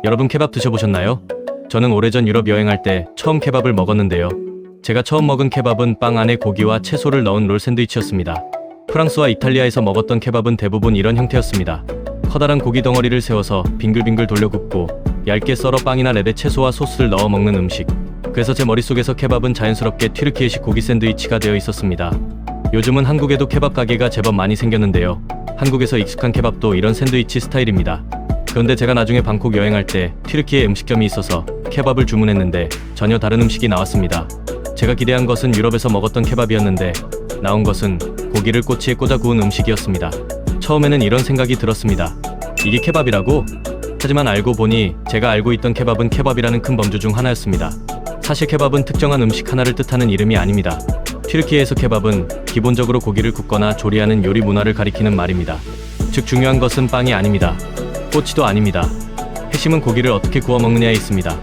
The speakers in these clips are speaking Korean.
여러분 케밥 드셔보셨나요? 저는 오래전 유럽 여행할 때 처음 케밥을 먹었는데요. 제가 처음 먹은 케밥은 빵 안에 고기와 채소를 넣은 롤 샌드위치였습니다. 프랑스와 이탈리아에서 먹었던 케밥은 대부분 이런 형태였습니다. 커다란 고기 덩어리를 세워서 빙글빙글 돌려 굽고 얇게 썰어 빵이나 랩에 채소와 소스를 넣어 먹는 음식. 그래서 제 머릿속에서 케밥은 자연스럽게 튀르키예식 고기 샌드위치가 되어 있었습니다. 요즘은 한국에도 케밥 가게가 제법 많이 생겼는데요. 한국에서 익숙한 케밥도 이런 샌드위치 스타일입니다. 그런데 제가 나중에 방콕 여행할 때 튀르키예 음식점이 있어서 케밥을 주문했는데 전혀 다른 음식이 나왔습니다. 제가 기대한 것은 유럽에서 먹었던 케밥이었는데 나온 것은 고기를 꼬치에 꽂아 구운 음식이었습니다. 처음에는 이런 생각이 들었습니다. 이게 케밥이라고? 하지만 알고 보니 제가 알고 있던 케밥은 케밥이라는 큰 범주 중 하나였습니다. 사실 케밥은 특정한 음식 하나를 뜻하는 이름이 아닙니다. 튀르키예에서 케밥은 기본적으로 고기를 굽거나 조리하는 요리 문화를 가리키는 말입니다. 즉 중요한 것은 빵이 아닙니다. 꼬치도 아닙니다. 핵심은 고기를 어떻게 구워 먹느냐에 있습니다.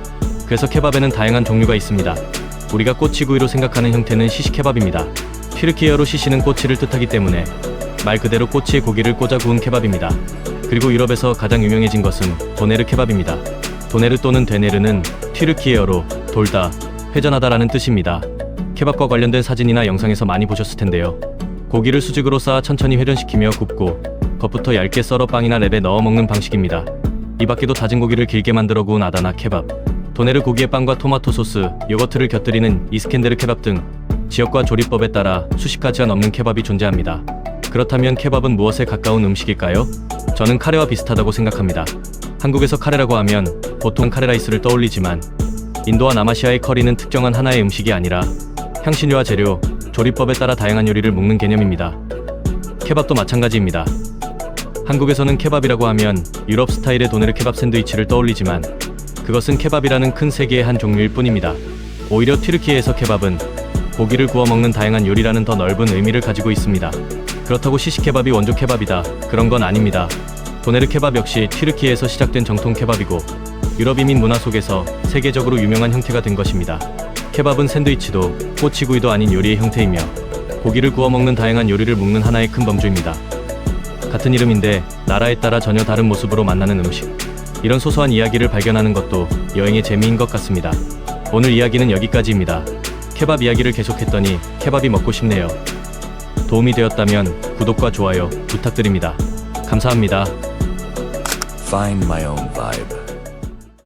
그래서 케밥에는 다양한 종류가 있습니다. 우리가 꼬치구이로 생각하는 형태는 시시케밥입니다. 튀르키예어로 시시는 꼬치를 뜻하기 때문에 말 그대로 꼬치에 고기를 꽂아 구운 케밥입니다. 그리고 유럽에서 가장 유명해진 것은 도네르 케밥입니다. 도네르 또는 되네르는 튀르키예어로 돌다, 회전하다라는 뜻입니다. 케밥과 관련된 사진이나 영상에서 많이 보셨을 텐데요. 고기를 수직으로 쌓아 천천히 회전시키며 굽고 겉부터 얇게 썰어 빵이나 랩에 넣어 먹는 방식입니다. 이 밖에도 다진 고기를 길게 만들어 구운 아다나 케밥, 도네르 고기에 빵과 토마토 소스, 요거트를 곁들이는 이스켄데르 케밥 등 지역과 조리법에 따라 수십 가지가 넘는 케밥이 존재합니다. 그렇다면 케밥은 무엇에 가까운 음식일까요? 저는 카레와 비슷하다고 생각합니다. 한국에서 카레라고 하면 보통 카레라이스를 떠올리지만 인도와 남아시아의 커리는 특정한 하나의 음식이 아니라 향신료와 재료, 조리법에 따라 다양한 요리를 먹는 개념입니다. 케밥도 마찬가지입니다. 한국에서는 케밥이라고 하면 유럽 스타일의 도네르 케밥 샌드위치를 떠올리지만 그것은 케밥이라는 큰 세계의 한 종류일 뿐입니다. 오히려 튀르키예에서 케밥은 고기를 구워 먹는 다양한 요리라는 더 넓은 의미를 가지고 있습니다. 그렇다고 시시케밥이 원조 케밥이다, 그런 건 아닙니다. 도네르 케밥 역시 튀르키예에서 시작된 정통 케밥이고 유럽 이민 문화 속에서 세계적으로 유명한 형태가 된 것입니다. 케밥은 샌드위치도 꼬치구이도 아닌 요리의 형태이며 고기를 구워 먹는 다양한 요리를 묶는 하나의 큰 범주입니다. 같은 이름인데 나라에 따라 전혀 다른 모습으로 만나는 음식. 이런 소소한 이야기를 발견하는 것도 여행의 재미인 것 같습니다. 오늘 이야기는 여기까지입니다. 케밥 이야기를 계속했더니 케밥이 먹고 싶네요. 도움이 되었다면 구독과 좋아요 부탁드립니다. 감사합니다. Find my own vibe.